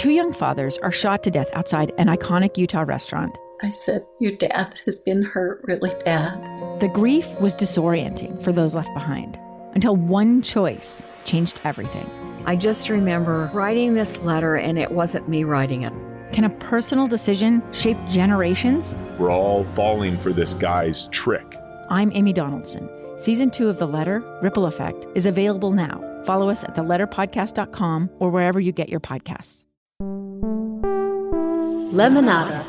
Two young fathers are shot to death outside an iconic Utah restaurant. I said, your dad has been hurt really bad. The grief was disorienting for those left behind, until one choice changed everything. I just remember writing this letter, and it wasn't me writing it. Can a personal decision shape generations? We're all falling for this guy's trick. I'm Amy Donaldson. Season 2 of The Letter, Ripple Effect, is available now. Follow us at theletterpodcast.com or wherever you get your podcasts. Lemonada.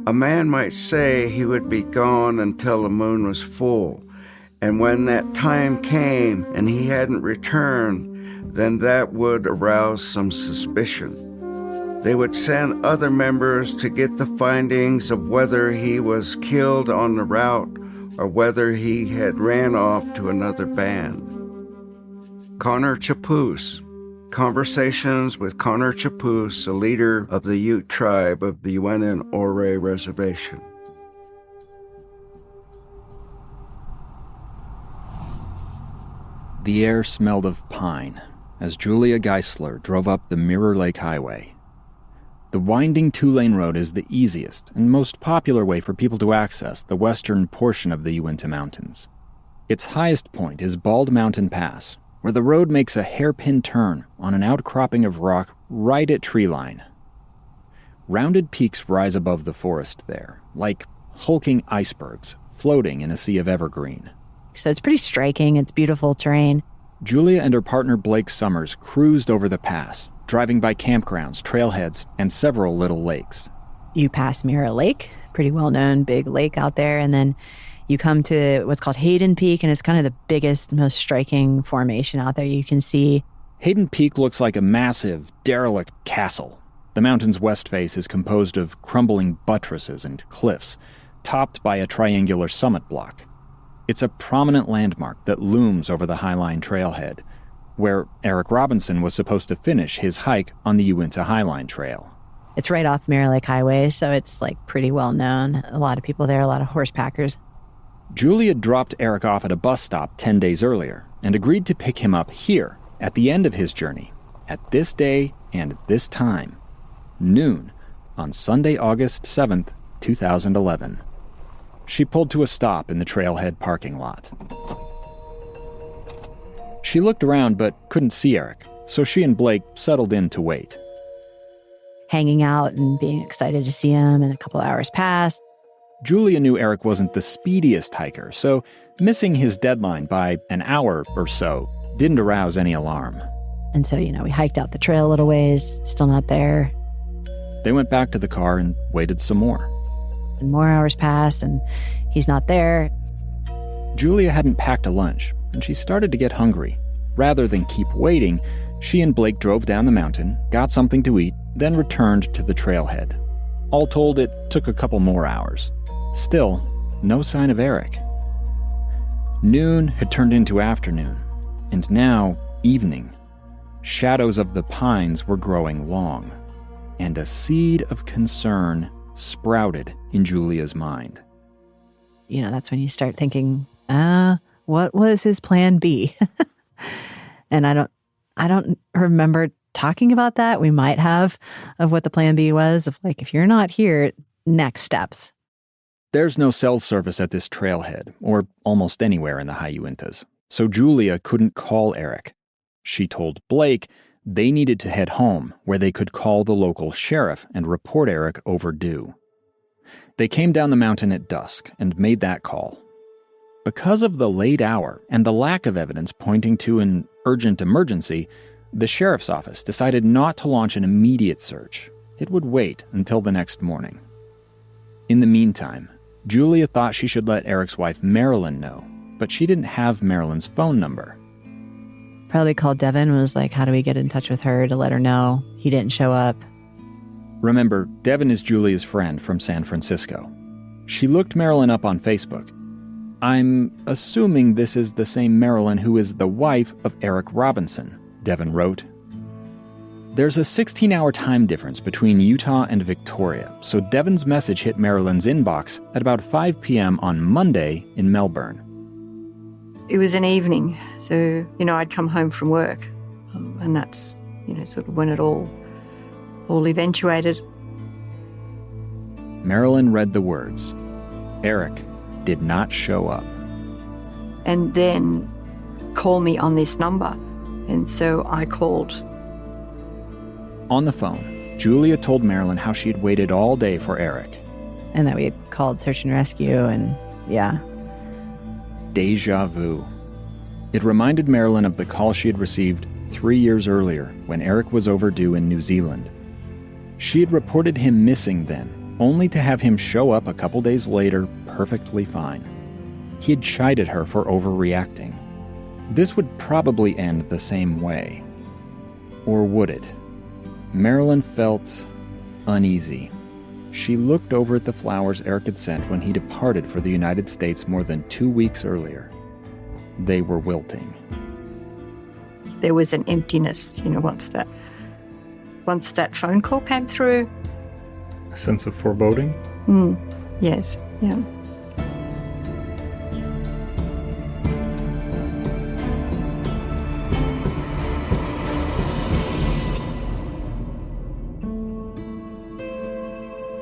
A man might say he would be gone until the moon was full, and when that time came and he hadn't returned, then that would arouse some suspicion. They would send other members to get the findings of whether he was killed on the route or whether he had ran off to another band. Connor Chapoose. Conversations with Connor Chapoose, a leader of the Ute tribe of the Uinta Ore Reservation. The air smelled of pine as Julia Geisler drove up the Mirror Lake Highway. The winding two-lane road is the easiest and most popular way for people to access the western portion of the Uinta Mountains. Its highest point is Bald Mountain Pass, where the road makes a hairpin turn on an outcropping of rock right at treeline. Rounded peaks rise above the forest there, like hulking icebergs floating in a sea of evergreen. So it's pretty striking. It's beautiful terrain. Julia and her partner Blake Summers cruised over the pass, driving by campgrounds, trailheads, and several little lakes. You pass Mirror Lake, pretty well-known big lake out there, and then you come to what's called Hayden Peak, and it's kind of the biggest, most striking formation out there you can see. Hayden Peak looks like a massive, derelict castle. The mountain's west face is composed of crumbling buttresses and cliffs, topped by a triangular summit block. It's a prominent landmark that looms over the Highline Trailhead, where Eric Robinson was supposed to finish his hike on the Uinta Highline Trail. It's right off Mirror Lake Highway, so it's like pretty well known. A lot of people there, a lot of horsepackers. Julia dropped Eric off at a bus stop 10 days earlier and agreed to pick him up here at the end of his journey, at this day and this time, noon, on Sunday, August 7th, 2011. She pulled to a stop in the trailhead parking lot. She looked around but couldn't see Eric, so she and Blake settled in to wait. Hanging out and being excited to see him, and a couple hours passed. Julia knew Eric wasn't the speediest hiker, so missing his deadline by an hour or so didn't arouse any alarm. And so, we hiked out the trail a little ways, still not there. They went back to the car and waited some more. And more hours passed, and he's not there. Julia hadn't packed a lunch, and she started to get hungry. Rather than keep waiting, she and Blake drove down the mountain, got something to eat, then returned to the trailhead. All told, it took a couple more hours. Still, no sign of Eric. Noon had turned into afternoon, and now evening. Shadows of the pines were growing long, and a seed of concern sprouted in Julia's mind. That's when you start thinking, what was his plan B? And I don't remember talking about that. We might have, of what the plan B was, of like, if you're not here, next steps. There's no cell service at this trailhead, or almost anywhere in the high Uintas, so Julia couldn't call Eric. She told Blake they needed to head home, where they could call the local sheriff and report Eric overdue. They came down the mountain at dusk and made that call. Because of the late hour and the lack of evidence pointing to an urgent emergency, the sheriff's office decided not to launch an immediate search. It would wait until the next morning. In the meantime, Julia thought she should let Eric's wife Marilyn know, but she didn't have Marilyn's phone number. Probably called Devin and was like, how do we get in touch with her to let her know he didn't show up? Remember, Devin is Julia's friend from San Francisco. She looked Marilyn up on Facebook. I'm assuming this is the same Marilyn who is the wife of Eric Robinson, Devin wrote. There's a 16-hour time difference between Utah and Victoria, so Devin's message hit Marilyn's inbox at about 5 p.m. on Monday in Melbourne. It was an evening, so, I'd come home from work, and that's, sort of when it all eventuated. Marilyn read the words. Eric did not show up. And then call me on this number. And so I called. On the phone, Julia told Marilyn how she had waited all day for Eric. And that we had called search and rescue, and yeah. Deja vu. It reminded Marilyn of the call she had received 3 years earlier when Eric was overdue in New Zealand. She had reported him missing then, only to have him show up a couple days later perfectly fine. He had chided her for overreacting. This would probably end the same way. Or would it? Marilyn felt uneasy. She looked over at the flowers Eric had sent when he departed for the United States more than 2 weeks earlier. They were wilting. There was an emptiness, once that phone call came through. A sense of foreboding? Yes, yeah.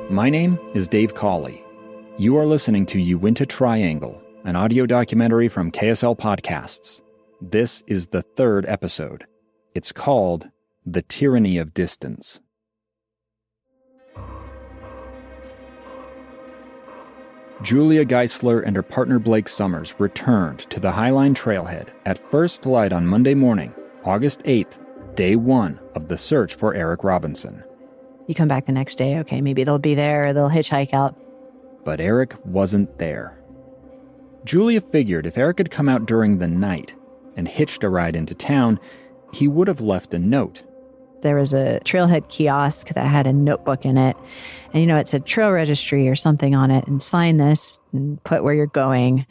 My name is Dave Cawley. You are listening to Uinta Triangle, an audio documentary from KSL Podcasts. This is the 3rd episode. It's called The Tyranny of Distance. Julia Geisler and her partner Blake Summers returned to the Highline Trailhead at first light on Monday morning, August 8th, day 1 of the search for Eric Robinson. You come back the next day, okay, maybe they'll be there, or they'll hitchhike out. But Eric wasn't there. Julia figured if Eric had come out during the night and hitched a ride into town, he would have left a note. There was a trailhead kiosk that had a notebook in it. And, it said trail registry or something on it. And sign this and put where you're going,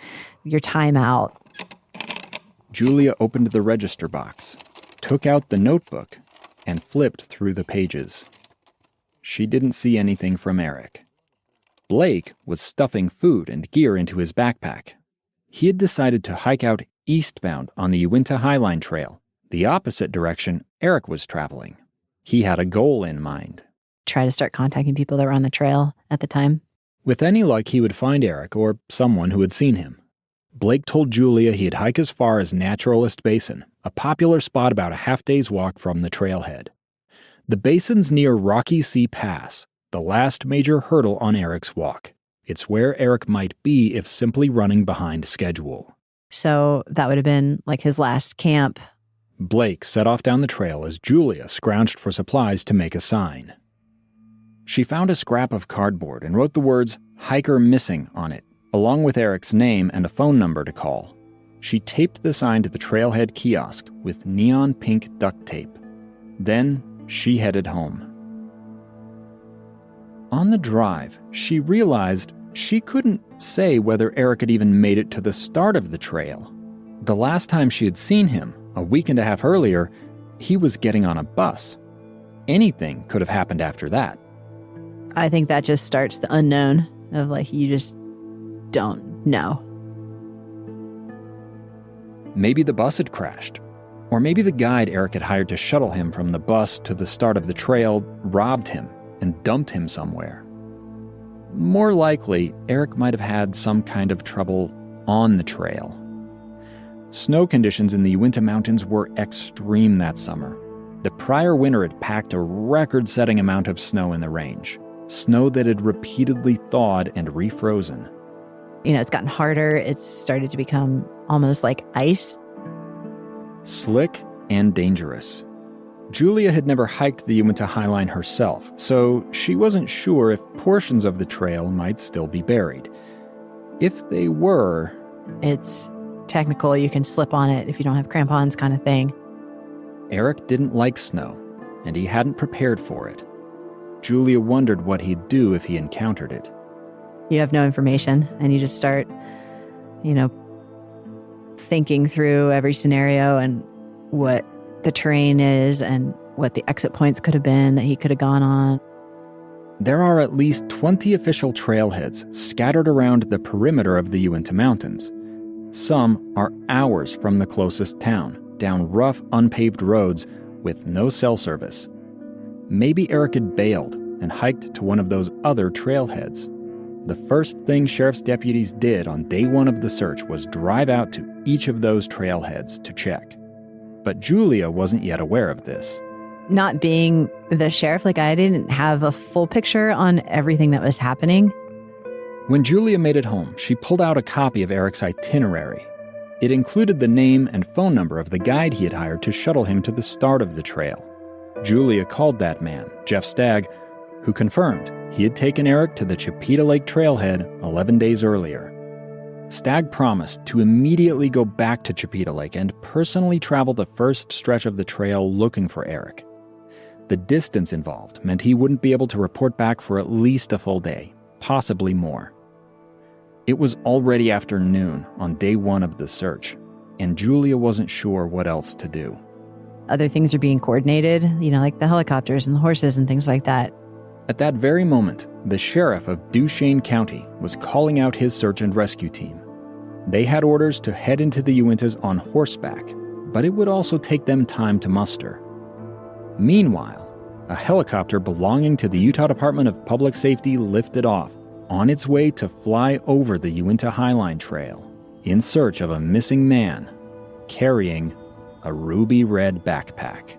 your time out. Julia opened the register box, took out the notebook, and flipped through the pages. She didn't see anything from Eric. Blake was stuffing food and gear into his backpack. He had decided to hike out eastbound on the Uinta Highline Trail, the opposite direction Eric was traveling. He had a goal in mind. Try to start contacting people that were on the trail at the time. With any luck, he would find Eric or someone who had seen him. Blake told Julia he'd hike as far as Naturalist Basin, a popular spot about a half-day's walk from the trailhead. The basin's near Rocky Sea Pass, the last major hurdle on Eric's walk. It's where Eric might be if simply running behind schedule. So that would have been like his last camp. Blake set off down the trail as Julia scrounged for supplies to make a sign. She found a scrap of cardboard and wrote the words "Hiker Missing" on it, along with Eric's name and a phone number to call. She taped the sign to the trailhead kiosk with neon pink duct tape. Then she headed home. On the drive, she realized she couldn't say whether Eric had even made it to the start of the trail. The last time she had seen him, a week and a half earlier, he was getting on a bus. Anything could have happened after that. I think that just starts the unknown of you just don't know. Maybe the bus had crashed. Or maybe the guide Eric had hired to shuttle him from the bus to the start of the trail robbed him and dumped him somewhere. More likely, Eric might have had some kind of trouble on the trail. Snow conditions in the Uinta Mountains were extreme that summer. The prior winter had packed a record-setting amount of snow in the range. Snow that had repeatedly thawed and refrozen. It's gotten harder. It's started to become almost like ice. Slick and dangerous. Julia had never hiked the Uinta Highline herself, so she wasn't sure if portions of the trail might still be buried. If they were... It's technical. You can slip on it if you don't have crampons, kind of thing. Eric didn't like snow, and he hadn't prepared for it. Julia wondered what he'd do if he encountered it. You have no information, and you just start, thinking through every scenario and what the terrain is and what the exit points could have been that he could have gone on. There are at least 20 official trailheads scattered around the perimeter of the Uinta Mountains. Some are hours from the closest town, down rough, unpaved roads with no cell service. Maybe Eric had bailed and hiked to one of those other trailheads. The first thing sheriff's deputies did on day one of the search was drive out to each of those trailheads to check. But Julia wasn't yet aware of this. Not being the sheriff, I didn't have a full picture on everything that was happening. When Julia made it home, she pulled out a copy of Eric's itinerary. It included the name and phone number of the guide he had hired to shuttle him to the start of the trail. Julia called that man, Jeff Stagg, who confirmed he had taken Eric to the Chipeta Lake trailhead 11 days earlier. Stagg promised to immediately go back to Chipeta Lake and personally travel the first stretch of the trail looking for Eric. The distance involved meant he wouldn't be able to report back for at least a full day, possibly more. It was already afternoon on day one of the search, and Julia wasn't sure what else to do. Other things are being coordinated, like the helicopters and the horses and things like that. At that very moment, the sheriff of Duchesne County was calling out his search and rescue team. They had orders to head into the Uintas on horseback, but it would also take them time to muster. Meanwhile, a helicopter belonging to the Utah Department of Public Safety lifted off, on its way to fly over the Uinta Highline Trail, in search of a missing man, carrying a ruby red backpack.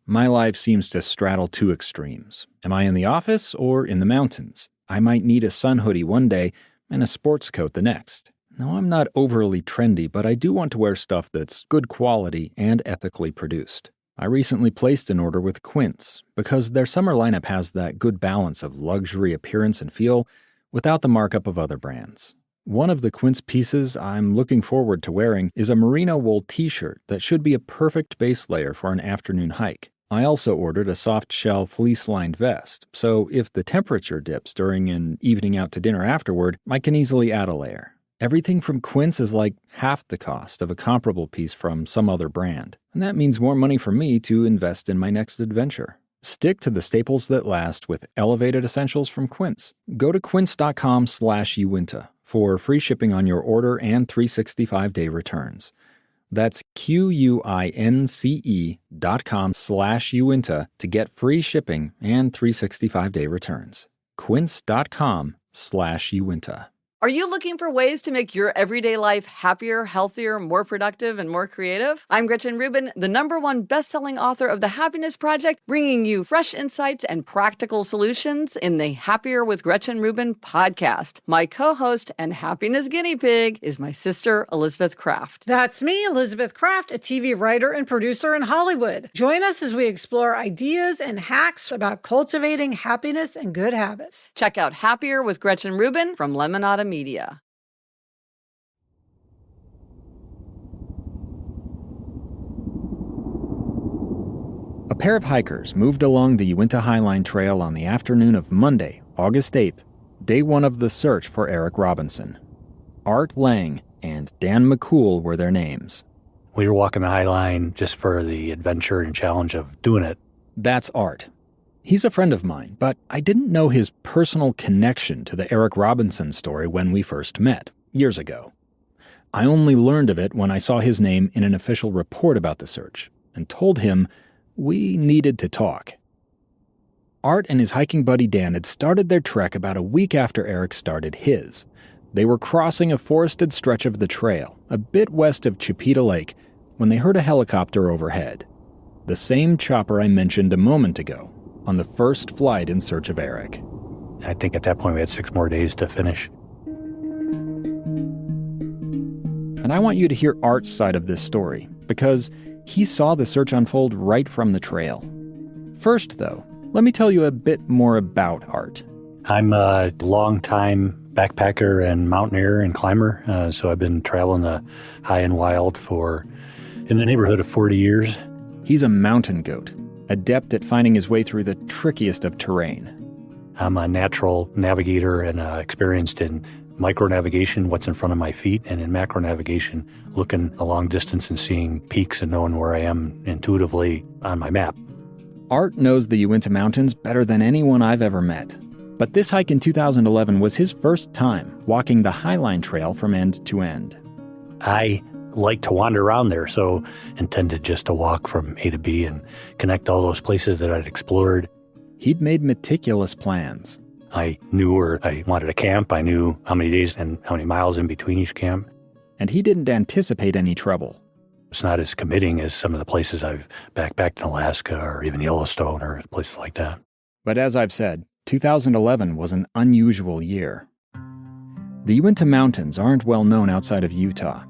My life seems to straddle two extremes. Am I in the office or in the mountains? I might need a sun hoodie one day and a sports coat the next. No, I'm not overly trendy, but I do want to wear stuff that's good quality and ethically produced. I recently placed an order with Quince because their summer lineup has that good balance of luxury appearance and feel without the markup of other brands. One of the Quince pieces I'm looking forward to wearing is a merino wool t-shirt that should be a perfect base layer for an afternoon hike. I also ordered a soft-shell fleece-lined vest, so if the temperature dips during an evening out to dinner afterward, I can easily add a layer. Everything from Quince is like half the cost of a comparable piece from some other brand, and that means more money for me to invest in my next adventure. Stick to the staples that last with elevated essentials from Quince. Go to quince.com/Uinta for free shipping on your order and 365-day returns. That's QUINCE.com/Uinta to get free shipping and 365-day returns. Quince.com/Uinta. Are you looking for ways to make your everyday life happier, healthier, more productive, and more creative? I'm Gretchen Rubin, the #1 best-selling author of The Happiness Project, bringing you fresh insights and practical solutions in the Happier with Gretchen Rubin podcast. My co-host and happiness guinea pig is my sister, Elizabeth Kraft. That's me, Elizabeth Kraft, a TV writer and producer in Hollywood. Join us as we explore ideas and hacks about cultivating happiness and good habits. Check out Happier with Gretchen Rubin from Lemonada Media. A pair of hikers moved along the Uinta Highline Trail on the afternoon of Monday, August 8th, day one of the search for Eric Robinson. Art Lang and Dan McCool were their names. We were walking the Highline just for the adventure and challenge of doing it. That's Art. He's a friend of mine, but I didn't know his personal connection to the Eric Robinson story when we first met, years ago. I only learned of it when I saw his name in an official report about the search and told him we needed to talk. Art and his hiking buddy Dan had started their trek about a week after Eric started his. They were crossing a forested stretch of the trail, a bit west of Chipeta Lake, when they heard a helicopter overhead. The same chopper I mentioned a moment ago, on the first flight in search of Eric. I think at that point we had 6 more days to finish. And I want you to hear Art's side of this story, because he saw the search unfold right from the trail. First, though, let me tell you a bit more about Art. I'm a long-time backpacker and mountaineer and climber, so I've been traveling the high and wild for in the neighborhood of 40 years. He's a mountain goat, adept at finding his way through the trickiest of terrain. I'm a natural navigator and experienced in micro navigation, what's in front of my feet, and in macro navigation, looking a long distance and seeing peaks and knowing where I am intuitively on my map. Art knows the Uinta Mountains better than anyone I've ever met. But this hike in 2011 was his first time walking the Highline Trail from end to end. I like to wander around there, so intended just to walk from A to B and connect all those places that I'd explored. He'd made meticulous plans. I knew where I wanted to camp. I knew how many days and how many miles in between each camp. And he didn't anticipate any trouble. It's not as committing as some of the places I've backpacked in Alaska or even Yellowstone or places like that. But as I've said, 2011 was an unusual year. The Uinta Mountains aren't well known outside of Utah,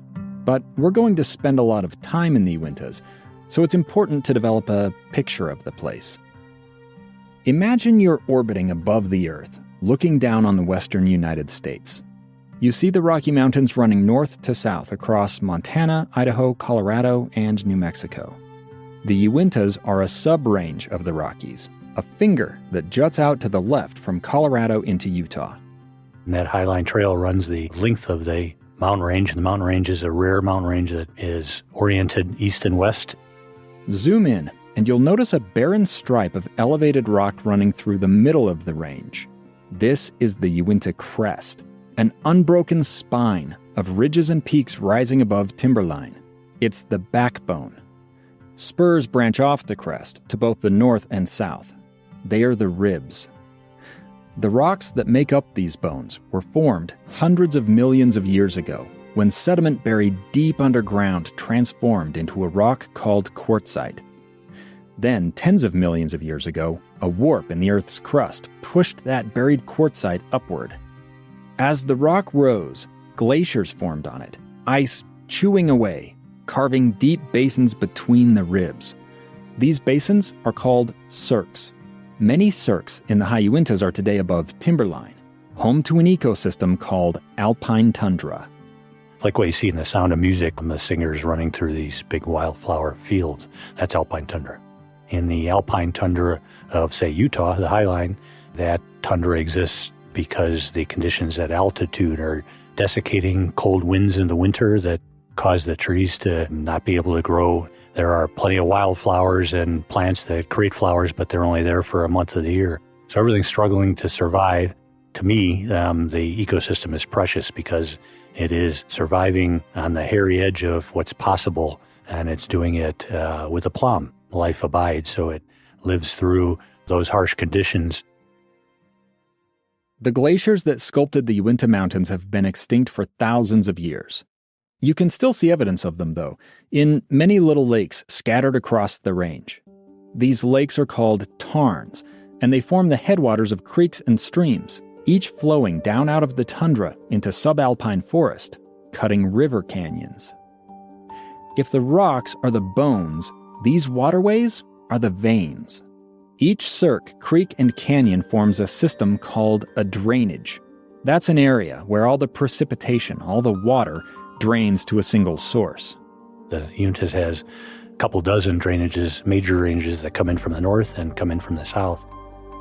but we're going to spend a lot of time in the Uintas, so it's important to develop a picture of the place. Imagine you're orbiting above the Earth, looking down on the western United States. You see the Rocky Mountains running north to south across Montana, Idaho, Colorado, and New Mexico. The Uintas are a sub-range of the Rockies, a finger that juts out to the left from Colorado into Utah. And that Highline Trail runs the length of the mountain range, and the mountain range is a rare mountain range that is oriented east and west. Zoom in, and you'll notice a barren stripe of elevated rock running through the middle of the range. This is the Uinta Crest, an unbroken spine of ridges and peaks rising above timberline. It's the backbone. Spurs branch off the crest to both the north and south. They are the ribs. The rocks that make up these bones were formed hundreds of millions of years ago when sediment buried deep underground transformed into a rock called quartzite. Then, tens of millions of years ago, a warp in the Earth's crust pushed that buried quartzite upward. As the rock rose, glaciers formed on it, ice chewing away, carving deep basins between the ribs. These basins are called cirques. Many cirques in the high Uintas are today above timberline, home to an ecosystem called alpine tundra. Like what you see in The Sound of Music, the singers running through these big wildflower fields. That's alpine tundra. In the alpine tundra of, say, Utah, the Highline, that tundra exists because the conditions at altitude are desiccating cold winds in the winter that cause the trees to not be able to grow. There are plenty of wildflowers and plants that create flowers, but they're only there for a month of the year. So everything's struggling to survive. To me, the ecosystem is precious because it is surviving on the hairy edge of what's possible, and it's doing it with aplomb. Life abides, so it lives through those harsh conditions. The glaciers that sculpted the Uinta Mountains have been extinct for thousands of years. You can still see evidence of them, though, in many little lakes scattered across the range. These lakes are called tarns, and they form the headwaters of creeks and streams, each flowing down out of the tundra into subalpine forest, cutting river canyons. If the rocks are the bones, these waterways are the veins. Each cirque, creek, and canyon forms a system called a drainage. That's an area where all the precipitation, all the water, drains to a single source. The Uintas has a couple dozen drainages, major drainages that come in from the north and come in from the south.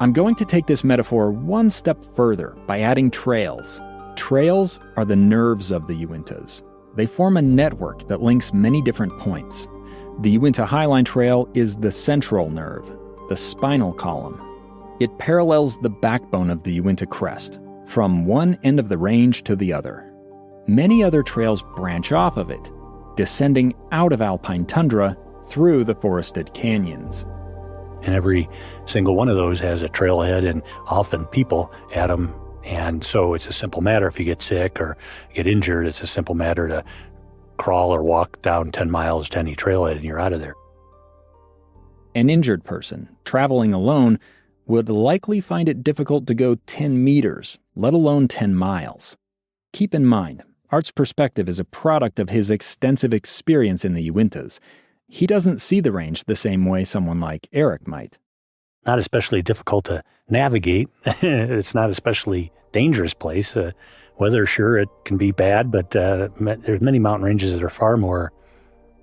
I'm going to take this metaphor one step further by adding trails. Trails are the nerves of the Uintas. They form a network that links many different points. The Uinta Highline Trail is the central nerve, the spinal column. It parallels the backbone of the Uinta Crest, from one end of the range to the other. Many other trails branch off of it, descending out of alpine tundra through the forested canyons. And every single one of those has a trailhead and often people at them. And so it's a simple matter. If you get sick or get injured, it's a simple matter to crawl or walk down 10 miles to any trailhead and you're out of there. An injured person traveling alone would likely find it difficult to go 10 meters, let alone 10 miles. Keep in mind, Art's perspective is a product of his extensive experience in the Uintas. He doesn't see the range the same way someone like Eric might. Not especially difficult to navigate. It's not especially dangerous place. Weather, sure, it can be bad, but there's many mountain ranges that are far more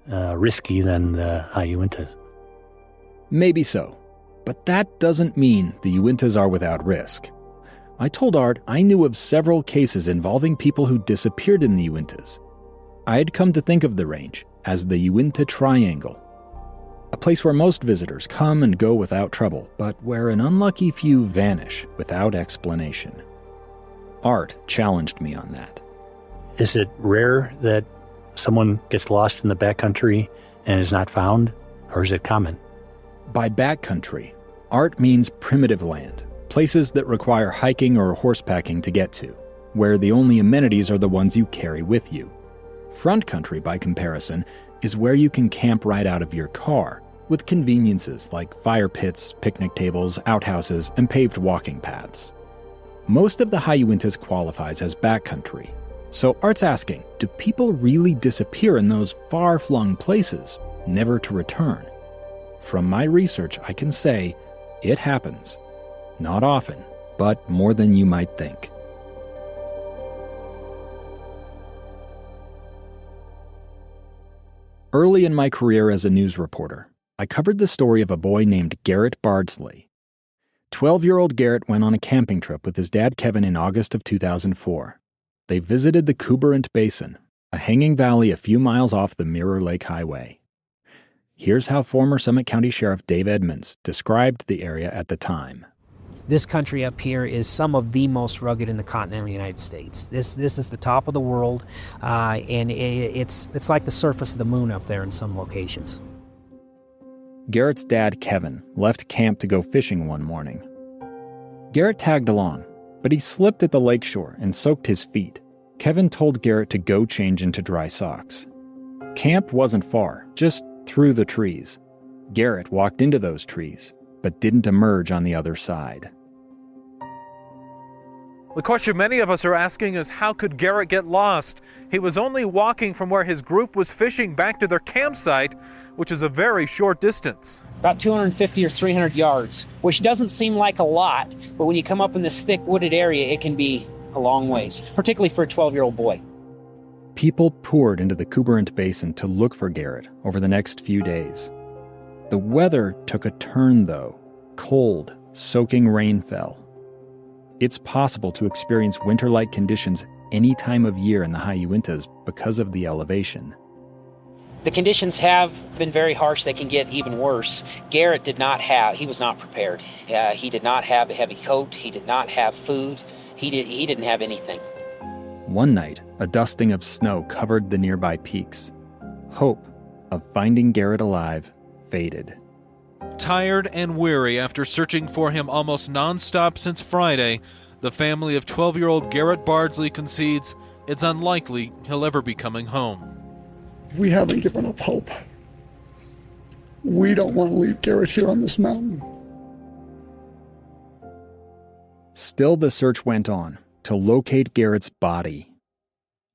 risky than the high Uintas. Maybe so, but that doesn't mean the Uintas are without risk. I told Art I knew of several cases involving people who disappeared in the Uintas. I had come to think of the range as the Uinta Triangle, a place where most visitors come and go without trouble, but where an unlucky few vanish without explanation. Art challenged me on that. Is it rare that someone gets lost in the backcountry and is not found, or is it common? By backcountry, Art means primitive land, places that require hiking or horsepacking to get to, where the only amenities are the ones you carry with you. Front country, by comparison, is where you can camp right out of your car, with conveniences like fire pits, picnic tables, outhouses, and paved walking paths. Most of the high Uintas qualifies as backcountry. So Art's asking, do people really disappear in those far-flung places, never to return? From my research, I can say it happens. Not often, but more than you might think. Early in my career as a news reporter, I covered the story of a boy named Garrett Bardsley. 12-year-old Garrett went on a camping trip with his dad Kevin in August of 2004. They visited the Uinta Basin, a hanging valley a few miles off the Mirror Lake Highway. Here's how former Summit County Sheriff Dave Edmonds described the area at the time. This country up here is some of the most rugged in the continental United States. This is the top of the world, and it's like the surface of the moon up there in some locations. Garrett's dad, Kevin, left camp to go fishing one morning. Garrett tagged along, but he slipped at the lakeshore and soaked his feet. Kevin told Garrett to go change into dry socks. Camp wasn't far, just through the trees. Garrett walked into those trees, but didn't emerge on the other side. The question many of us are asking is, how could Garrett get lost? He was only walking from where his group was fishing back to their campsite, which is a very short distance. About 250 or 300 yards, which doesn't seem like a lot, but when you come up in this thick wooded area, it can be a long ways, particularly for a 12-year-old boy. People poured into the Uinta Basin to look for Garrett over the next few days. The weather took a turn, though. Cold, soaking rain fell. It's possible to experience winter-like conditions any time of year in the high Uintas because of the elevation. The conditions have been very harsh. They can get even worse. Garrett he was not prepared. He did not have a heavy coat. He did not have food. He didn't have anything. One night, a dusting of snow covered the nearby peaks. Hope of finding Garrett alive faded. Tired and weary after searching for him almost nonstop since Friday, the family of 12-year-old Garrett Bardsley concedes it's unlikely he'll ever be coming home. We haven't given up hope. We don't want to leave Garrett here on this mountain. Still, the search went on to locate Garrett's body.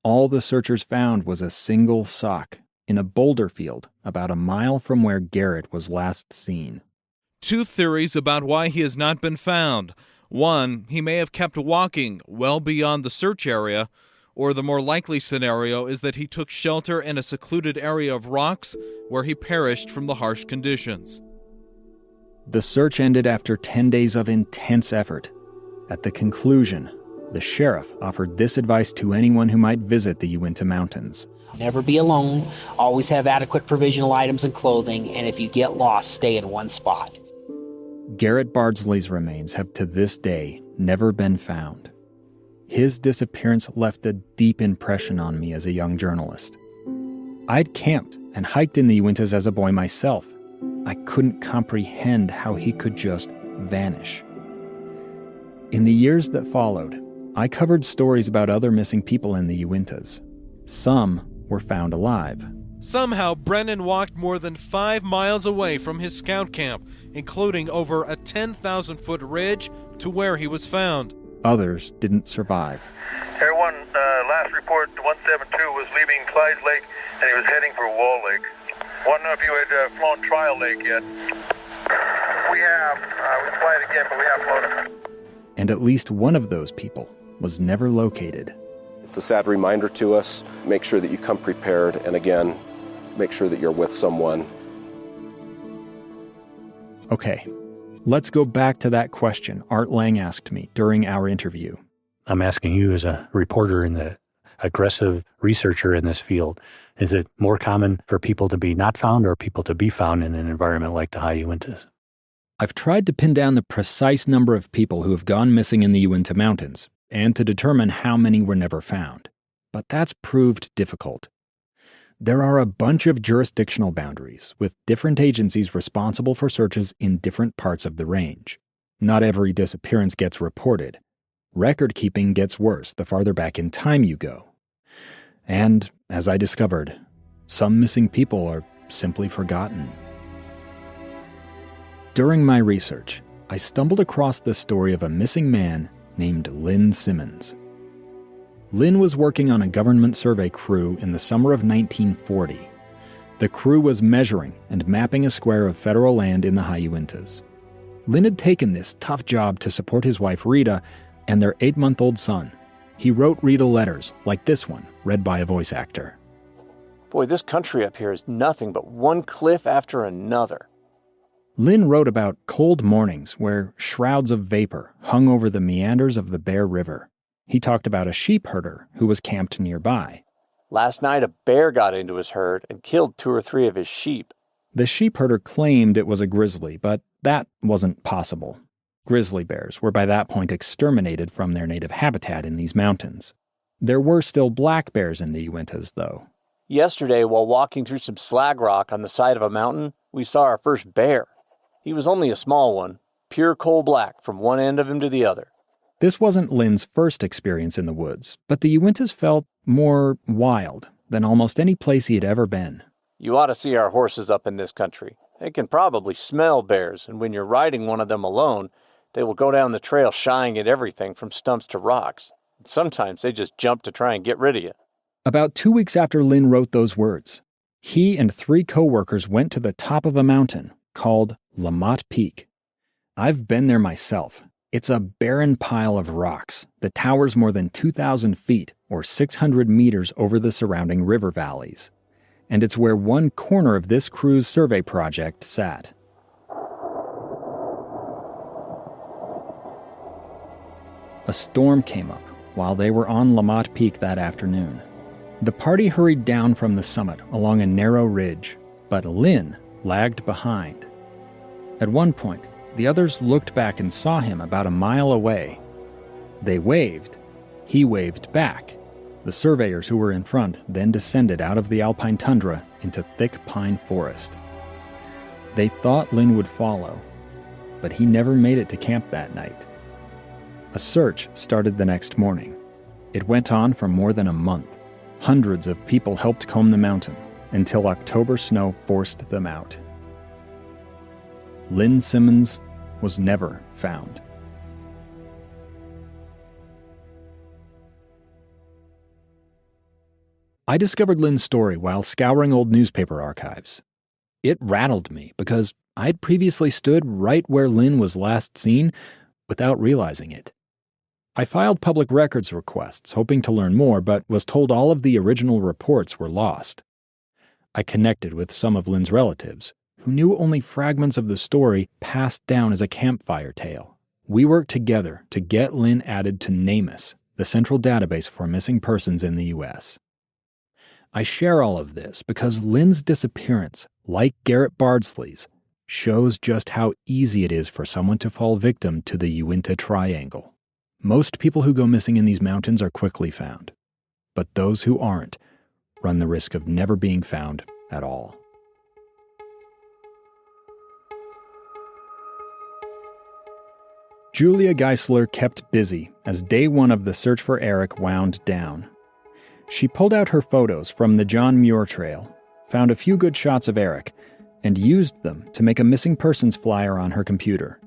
All the searchers found was a single sock in a boulder field about a mile from where Garrett was last seen. Two theories about why he has not been found. One, he may have kept walking well beyond the search area, or the more likely scenario is that he took shelter in a secluded area of rocks where he perished from the harsh conditions. The search ended after 10 days of intense effort. At the conclusion, the sheriff offered this advice to anyone who might visit the Uinta Mountains. Never be alone. Always have adequate provisional items and clothing, and if you get lost, stay in one spot. Garrett Bardsley's remains have to this day never been found. His disappearance left a deep impression on me as a young journalist. I'd camped and hiked in the Uintas as a boy myself. I couldn't comprehend how he could just vanish. In the years that followed, I covered stories about other missing people in the Uintas. Some were found alive. Somehow, Brennan walked more than 5 miles away from his scout camp, including over a 10,000-foot ridge to where he was found. Others didn't survive. Everyone, last report, 172 was leaving Clyde's Lake, and he was heading for Wall Lake. Want to know if you had flown Trial Lake yet? We have. We fly it again, but we have flown it. And at least one of those people was never located. It's a sad reminder to us. Make sure that you come prepared, and again, make sure that you're with someone. Okay, Let's go back to that question Art Lang asked me during our interview. I'm asking you as a reporter and the aggressive researcher in this field, is it more common for people to be not found or people to be found in an environment like the high Uintas? I've tried to pin down the precise number of people who have gone missing in the Uinta Mountains and to determine how many were never found. But that's proved difficult. There are a bunch of jurisdictional boundaries, with different agencies responsible for searches in different parts of the range. Not every disappearance gets reported. Record keeping gets worse the farther back in time you go. And, as I discovered, some missing people are simply forgotten. During my research, I stumbled across the story of a missing man named Lynn Simmons. Lynn was working on a government survey crew in the summer of 1940. The crew was measuring and mapping a square of federal land in the high Uintas. Lynn had taken this tough job to support his wife Rita and their 8-month-old son. He wrote Rita letters like this one, read by a voice actor. Boy, this country up here is nothing but one cliff after another. Lynn wrote about cold mornings where shrouds of vapor hung over the meanders of the Bear River. He talked about a sheep herder who was camped nearby. Last night, a bear got into his herd and killed 2 or 3 of his sheep. The sheep herder claimed it was a grizzly, but that wasn't possible. Grizzly bears were by that point exterminated from their native habitat in these mountains. There were still black bears in the Uintas, though. Yesterday, while walking through some slag rock on the side of a mountain, we saw our first bear. He was only a small one, pure coal black from one end of him to the other. This wasn't Lynn's first experience in the woods, but the Uintas felt more wild than almost any place he had ever been. You ought to see our horses up in this country. They can probably smell bears, and when you're riding one of them alone, they will go down the trail shying at everything from stumps to rocks. And sometimes they just jump to try and get rid of you. About 2 weeks after Lynn wrote those words, he and 3 co-workers went to the top of a mountain called Lamotte Peak. I've been there myself. It's a barren pile of rocks that towers more than 2,000 feet or 600 meters over the surrounding river valleys. And it's where one corner of this crew's survey project sat. A storm came up while they were on Lamotte Peak that afternoon. The party hurried down from the summit along a narrow ridge, but Lynn lagged behind. At one point, the others looked back and saw him about a mile away. They waved. He waved back. The surveyors who were in front then descended out of the alpine tundra into thick pine forest. They thought Lynn would follow, but he never made it to camp that night. A search started the next morning. It went on for more than a month. Hundreds of people helped comb the mountain until October snow forced them out. Lynn Simmons was never found. I discovered Lynn's story while scouring old newspaper archives. It rattled me because I'd previously stood right where Lynn was last seen without realizing it. I filed public records requests hoping to learn more, but was told all of the original reports were lost. I connected with some of Lynn's relatives, who knew only fragments of the story passed down as a campfire tale. We worked together to get Lynn added to NamUs, the central database for missing persons in the U.S. I share all of this because Lynn's disappearance, like Garrett Bardsley's, shows just how easy it is for someone to fall victim to the Uinta Triangle. Most people who go missing in these mountains are quickly found, but those who aren't run the risk of never being found at all. Julia Geisler kept busy as day one of the search for Eric wound down. She pulled out her photos from the John Muir Trail, found a few good shots of Eric, and used them to make a missing persons flyer on her computer.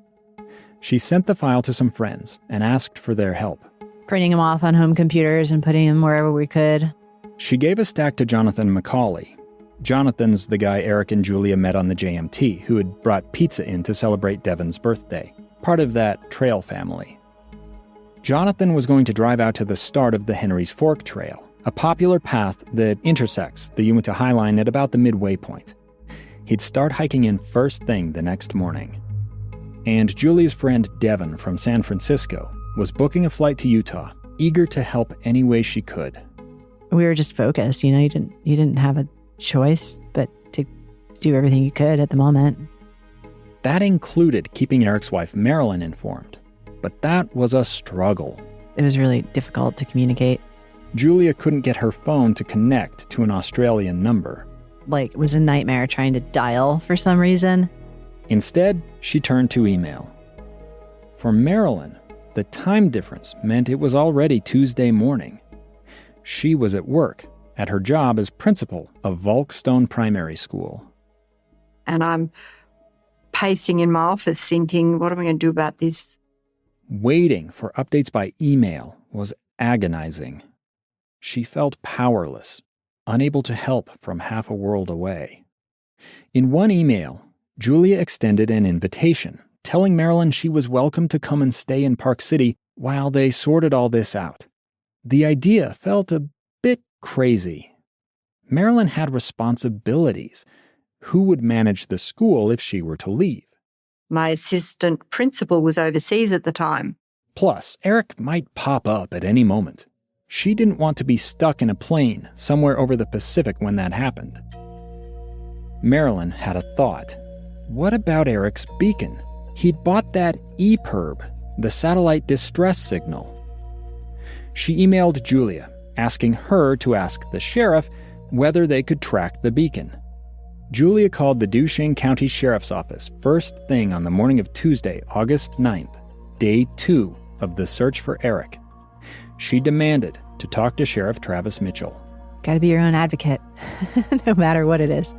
She sent the file to some friends and asked for their help. Printing them off on home computers and putting them wherever we could. She gave a stack to Jonathan McCauley. Jonathan's the guy Eric and Julia met on the JMT, who had brought pizza in to celebrate Devin's birthday, part of that trail family. Jonathan was going to drive out to the start of the Henry's Fork Trail, a popular path that intersects the Uinta Highline at about the midway point. He'd start hiking in first thing the next morning. And Julia's friend Devin from San Francisco was booking a flight to Utah, eager to help any way she could. We were just focused, you didn't have a choice but to do everything you could at the moment. That included keeping Eric's wife Marilyn informed, but that was a struggle. It was really difficult to communicate. Julia couldn't get her phone to connect to an Australian number. It was a nightmare trying to dial for some reason. Instead, she turned to email. For Marilyn, the time difference meant it was already Tuesday morning. She was at work, at her job as principal of Volkstone Primary School. And I'm pacing in my office thinking, what am I going to do about this? Waiting for updates by email was agonizing. She felt powerless, unable to help from half a world away. In one email, Julia extended an invitation, telling Marilyn she was welcome to come and stay in Park City while they sorted all this out. The idea felt a bit crazy. Marilyn had responsibilities. Who would manage the school if she were to leave? My assistant principal was overseas at the time. Plus, Eric might pop up at any moment. She didn't want to be stuck in a plane somewhere over the Pacific when that happened. Marilyn had a thought. What about Eric's beacon? He'd bought that EPIRB, the satellite distress signal. She emailed Julia, asking her to ask the sheriff whether they could track the beacon. Julia called the Duchesne County Sheriff's Office first thing on the morning of Tuesday, August 9th, day 2 of the search for Eric. She demanded to talk to Sheriff Travis Mitchell. Gotta be your own advocate, no matter what it is.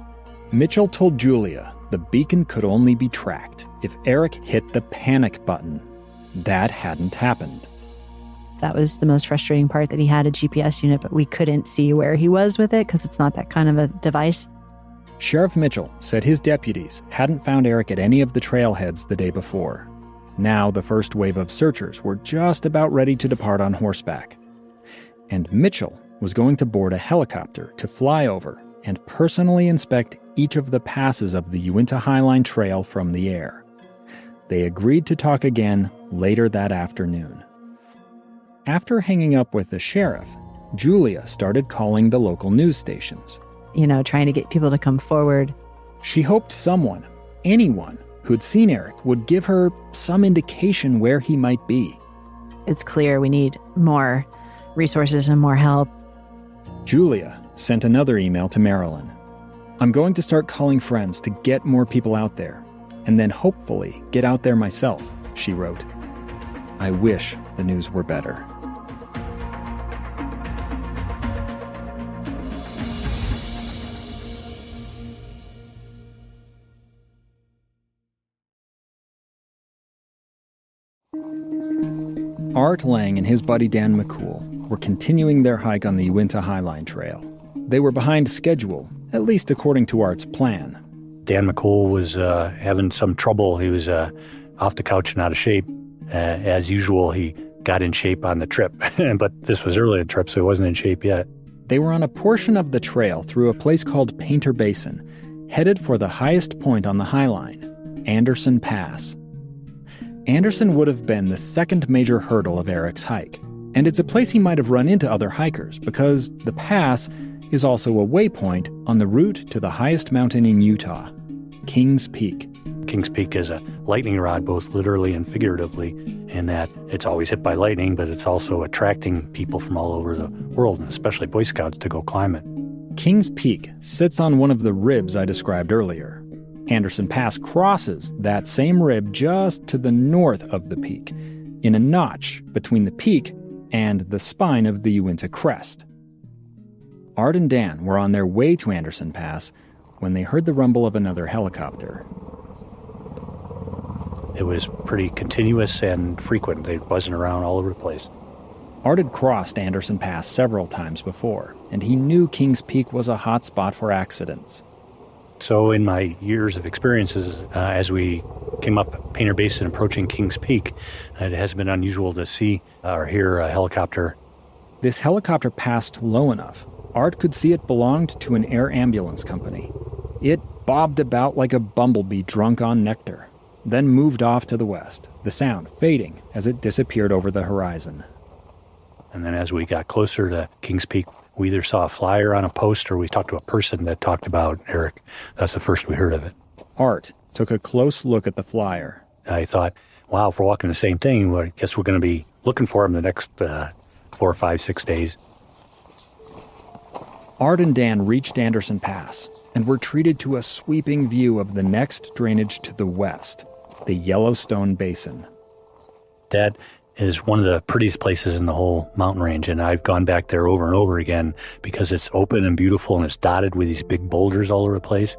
Mitchell told Julia the beacon could only be tracked if Eric hit the panic button. That hadn't happened. That was the most frustrating part, that he had a GPS unit, but we couldn't see where he was with it because it's not that kind of a device. Sheriff Mitchell said his deputies hadn't found Eric at any of the trailheads the day before. Now the first wave of searchers were just about ready to depart on horseback. And Mitchell was going to board a helicopter to fly over and personally inspect each of the passes of the Uinta Highline Trail from the air. They agreed to talk again later that afternoon. After hanging up with the sheriff, Julia started calling the local news stations. Trying to get people to come forward. She hoped someone, anyone, who'd seen Eric would give her some indication where he might be. It's clear we need more resources and more help. Julia sent another email to Marilyn. I'm going to start calling friends to get more people out there, and then hopefully get out there myself, she wrote. I wish the news were better. Art Lang and his buddy Dan McCool were continuing their hike on the Uinta Highline Trail. They were behind schedule, at least according to Art's plan. Dan McCool was having some trouble. He was off the couch and out of shape. As usual, he got in shape on the trip, but this was early in the trip, so he wasn't in shape yet. They were on a portion of the trail through a place called Painter Basin, headed for the highest point on the Highline, Anderson Pass. Anderson would have been the second major hurdle of Eric's hike, and it's a place he might have run into other hikers because the pass is also a waypoint on the route to the highest mountain in Utah, Kings Peak. Kings Peak is a lightning rod, both literally and figuratively, in that it's always hit by lightning, but it's also attracting people from all over the world, and especially Boy Scouts, to go climb it. Kings Peak sits on one of the ribs I described earlier. Anderson Pass crosses that same rib just to the north of the peak, in a notch between the peak and the spine of the Uinta crest. Art and Dan were on their way to Anderson Pass when they heard the rumble of another helicopter. It was pretty continuous and frequent. They were buzzing around all over the place. Art had crossed Anderson Pass several times before, and he knew Kings Peak was a hot spot for accidents. So in my years of experiences, as we came up Painter Basin approaching Kings Peak, it has been unusual to see or hear a helicopter. This helicopter passed low enough. Art could see it belonged to an air ambulance company. It bobbed about like a bumblebee drunk on nectar. then moved off to the west, the sound fading as it disappeared over the horizon. And then as we got closer to Kings Peak, we either saw a flyer on a post or we talked to a person that talked about Eric. That's the first we heard of it. Art took a close look at the flyer. I thought, wow, if we're walking the same thing, well, I guess we're going to be looking for him the next 4, 5, 6 days. Art and Dan reached Anderson Pass and were treated to a sweeping view of the next drainage to the west, the Yellowstone Basin. That is one of the prettiest places in the whole mountain range, and I've gone back there over and over again because it's open and beautiful and it's dotted with these big boulders all over the place.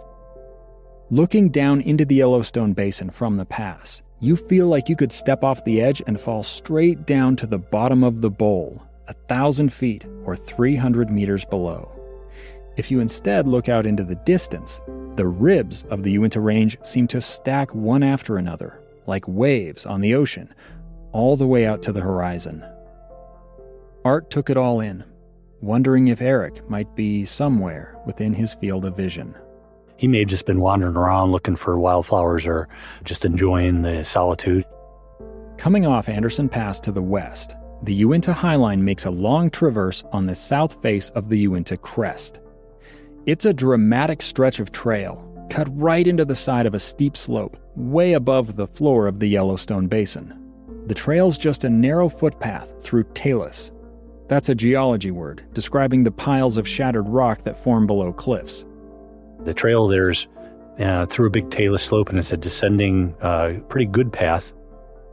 Looking down into the Yellowstone Basin from the pass, you feel like you could step off the edge and fall straight down to the bottom of the bowl, 1,000 feet or 300 meters below. If you instead look out into the distance, the ribs of the Uinta Range seem to stack one after another, like waves on the ocean, all the way out to the horizon. Art took it all in, wondering if Eric might be somewhere within his field of vision. He may have just been wandering around looking for wildflowers or just enjoying the solitude. Coming off Anderson Pass to the west, the Uinta Highline makes a long traverse on the south face of the Uinta crest. It's a dramatic stretch of trail, cut right into the side of a steep slope, way above the floor of the Yellowstone Basin. The trail's just a narrow footpath through talus. That's a geology word, describing the piles of shattered rock that form below cliffs. The trail there's through a big talus slope, and it's a descending, pretty good path.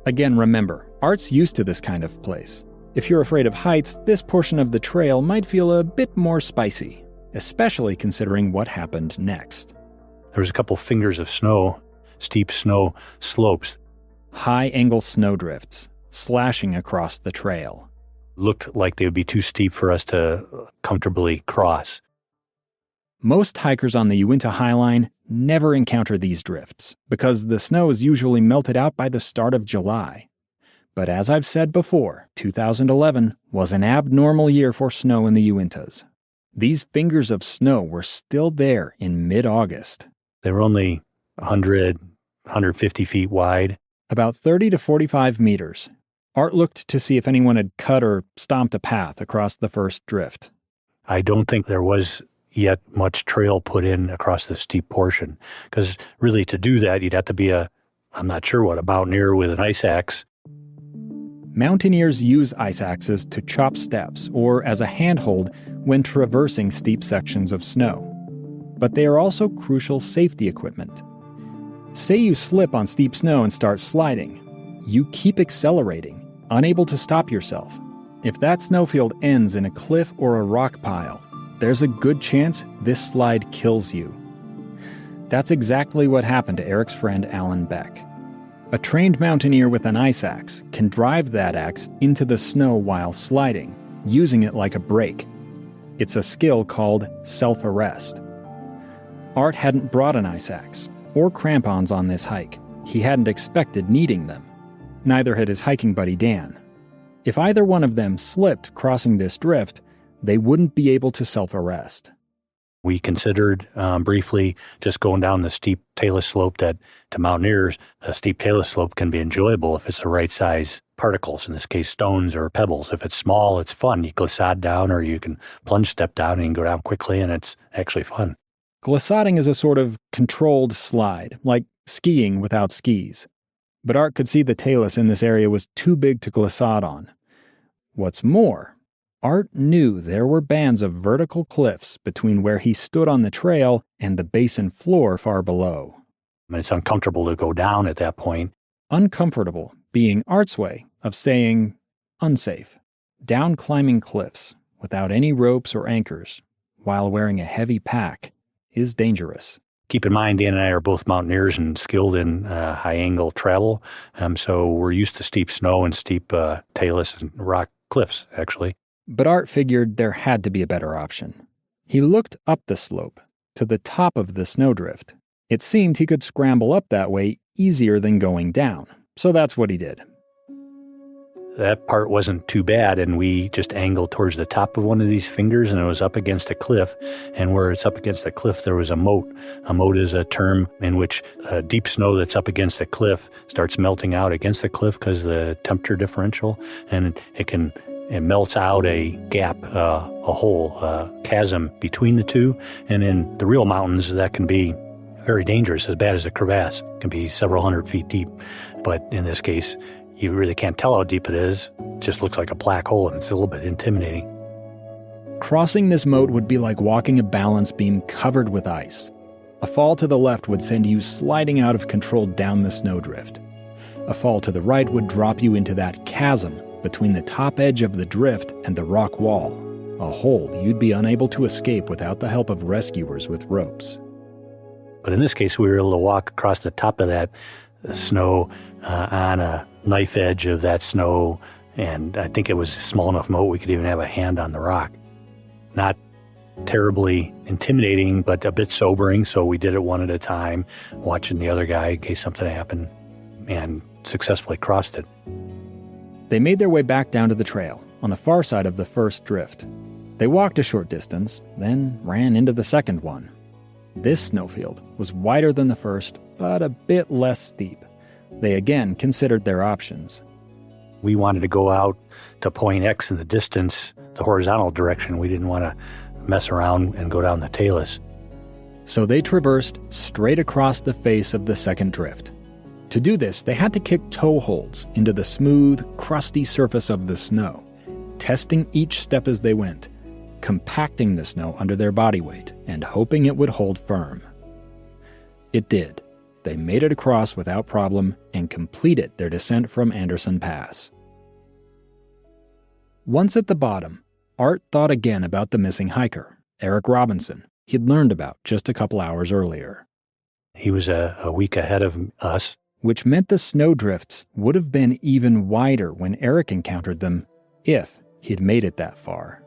Again, remember, Art's used to this kind of place. If you're afraid of heights, this portion of the trail might feel a bit more spicy, especially considering what happened next. There was a couple fingers of snow, steep snow slopes. High-angle snowdrifts, slashing across the trail. Looked like they would be too steep for us to comfortably cross. Most hikers on the Uinta Highline never encounter these drifts because the snow is usually melted out by the start of July. But as I've said before, 2011 was an abnormal year for snow in the Uintas. These fingers of snow were still there in mid-August. They were only 100, 150 feet wide. About 30 to 45 meters. Art looked to see if anyone had cut or stomped a path across the first drift. I don't think there was yet much trail put in across the steep portion, because really to do that, you'd have to be a mountaineer with an ice axe. Mountaineers use ice axes to chop steps or as a handhold when traversing steep sections of snow. But they are also crucial safety equipment. Say you slip on steep snow and start sliding. You keep accelerating, unable to stop yourself. If that snowfield ends in a cliff or a rock pile, there's a good chance this slide kills you. That's exactly what happened to Eric's friend Alan Beck. A trained mountaineer with an ice axe can drive that axe into the snow while sliding, using it like a brake. It's a skill called self-arrest. Art hadn't brought an ice axe or crampons on this hike. He hadn't expected needing them. Neither had his hiking buddy Dan. If either one of them slipped crossing this drift, they wouldn't be able to self-arrest. We considered briefly just going down the steep talus slope that, to mountaineers, a steep talus slope can be enjoyable if it's the right size particles, in this case stones or pebbles. If it's small, it's fun. You glissade down or you can plunge step down and you can go down quickly, and it's actually fun. Glissading is a sort of controlled slide, like skiing without skis. But Art could see the talus in this area was too big to glissade on. What's more, Art knew there were bands of vertical cliffs between where he stood on the trail and the basin floor far below. It's uncomfortable to go down at that point. Uncomfortable being Art's way of saying unsafe. Down climbing cliffs without any ropes or anchors while wearing a heavy pack is dangerous. Keep in mind, Dan and I are both mountaineers and skilled in high-angle travel, so we're used to steep snow and steep talus and rock cliffs, actually. But Art figured there had to be a better option. He looked up the slope, to the top of the snowdrift. It seemed he could scramble up that way easier than going down, so that's what he did. That part wasn't too bad, and we just angled towards the top of one of these fingers, and it was up against a cliff. And where it's up against the cliff, there was a moat. A moat is a term in which deep snow that's up against the cliff starts melting out against the cliff because of the temperature differential, and it melts out a gap, a hole, a chasm between the two. And in the real mountains, that can be very dangerous, as bad as a crevasse. It can be several hundred feet deep. But in this case, you really can't tell how deep it is. It just looks like a black hole, and it's a little bit intimidating. Crossing this moat would be like walking a balance beam covered with ice. A fall to the left would send you sliding out of control down the snowdrift. A fall to the right would drop you into that chasm between the top edge of the drift and the rock wall, a hole you'd be unable to escape without the help of rescuers with ropes. But in this case, we were able to walk across the top of that snow on a knife edge of that snow, and I think it was a small enough moat we could even have a hand on the rock. Not terribly intimidating, but a bit sobering, so we did it one at a time, watching the other guy in case something happened, and successfully crossed it. They made their way back down to the trail, on the far side of the first drift. They walked a short distance, then ran into the second one. This snowfield was wider than the first, but a bit less steep. They again considered their options. We wanted to go out to point X in the distance, the horizontal direction. We didn't want to mess around and go down the talus. So they traversed straight across the face of the second drift. To do this, they had to kick toe holds into the smooth, crusty surface of the snow, testing each step as they went, compacting the snow under their body weight and hoping it would hold firm. It did. They made it across without problem and completed their descent from Anderson Pass. Once at the bottom, Art thought again about the missing hiker, Eric Robinson, he'd learned about just a couple hours earlier. He was a week ahead of us, which meant the snowdrifts would have been even wider when Eric encountered them, if he'd made it that far.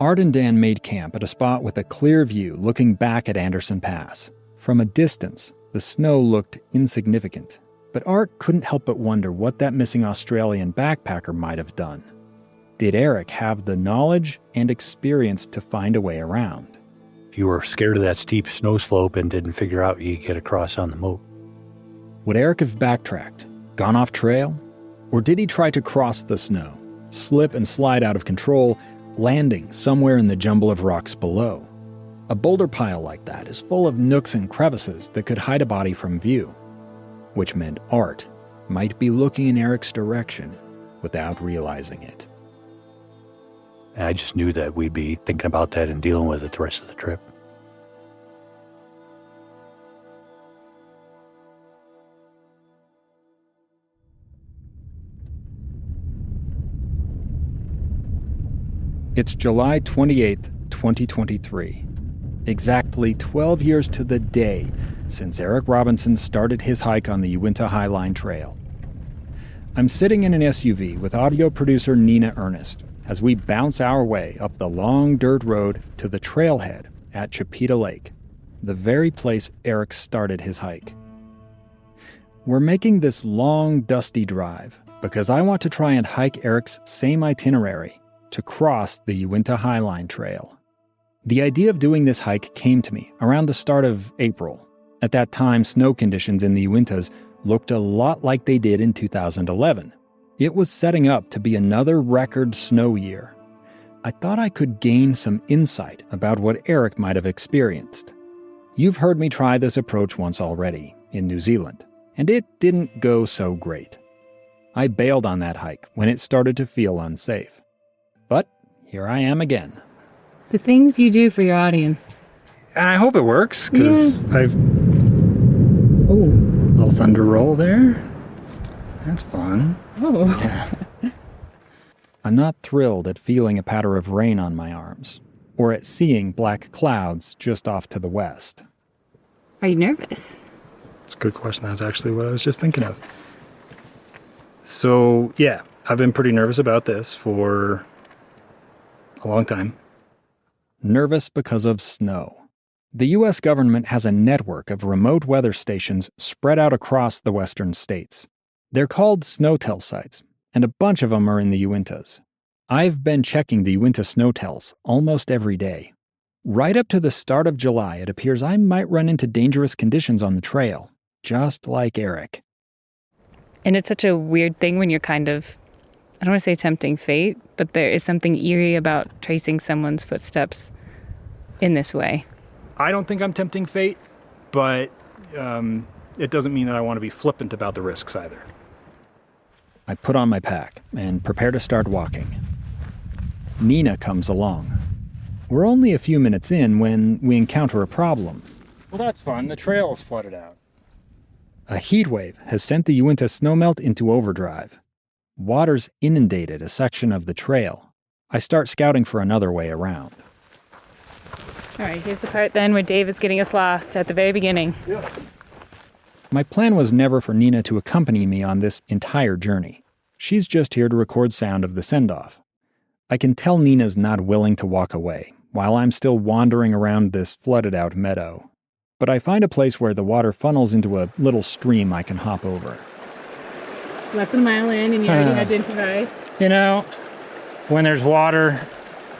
Art and Dan made camp at a spot with a clear view looking back at Anderson Pass. From a distance, the snow looked insignificant, but Art couldn't help but wonder what that missing Australian backpacker might have done. Did Eric have the knowledge and experience to find a way around? If you were scared of that steep snow slope and didn't figure out you could get across on the moat. Would Eric have backtracked, gone off trail? Or did he try to cross the snow, slip and slide out of control, landing somewhere in the jumble of rocks below? A boulder pile like that is full of nooks and crevices that could hide a body from view, which meant Art might be looking in Eric's direction without realizing it. I just knew that we'd be thinking about that and dealing with it the rest of the trip. It's July 28th, 2023. Exactly 12 years to the day since Eric Robinson started his hike on the Uinta Highline Trail. I'm sitting in an SUV with audio producer Nina Ernest as we bounce our way up the long dirt road to the trailhead at Chipeta Lake, the very place Eric started his hike. We're making this long, dusty drive because I want to try and hike Eric's same itinerary to cross the Uinta Highline Trail. The idea of doing this hike came to me around the start of April. At that time, snow conditions in the Uintas looked a lot like they did in 2011. It was setting up to be another record snow year. I thought I could gain some insight about what Eric might have experienced. You've heard me try this approach once already, in New Zealand, and it didn't go so great. I bailed on that hike when it started to feel unsafe. But here I am again. The things you do for your audience. And I hope it works, because I've... Oh, little thunder roll there. That's fun. Oh. Yeah. I'm not thrilled at feeling a patter of rain on my arms, or at seeing black clouds just off to the west. Are you nervous? It's a good question. That's actually what I was just thinking of. So, yeah, I've been pretty nervous about this for a long time. Nervous because of snow. The U.S. government has a network of remote weather stations spread out across the western states. They're called snowtell sites, and a bunch of them are in the Uintas. I've been checking the Uinta snowtells almost every day. Right up to the start of July, it appears I might run into dangerous conditions on the trail, just like Eric. And it's such a weird thing when you're kind of, I don't want to say tempting fate, but there is something eerie about tracing someone's footsteps in this way. I don't think I'm tempting fate, but it doesn't mean that I want to be flippant about the risks either. I put on my pack and prepare to start walking. Nina comes along. We're only a few minutes in when we encounter a problem. Well, that's fun. The trail is flooded out. A heat wave has sent the Uinta snowmelt into overdrive. Water's inundated a section of the trail. I start scouting for another way around. All right, here's the part then where Dave is getting us lost at the very beginning. Yeah. My plan was never for Nina to accompany me on this entire journey. She's just here to record sound of the send-off. I can tell Nina's not willing to walk away, while I'm still wandering around this flooded-out meadow. But I find a place where the water funnels into a little stream I can hop over. Less than a mile in, and you already had to improvise. You know, when there's water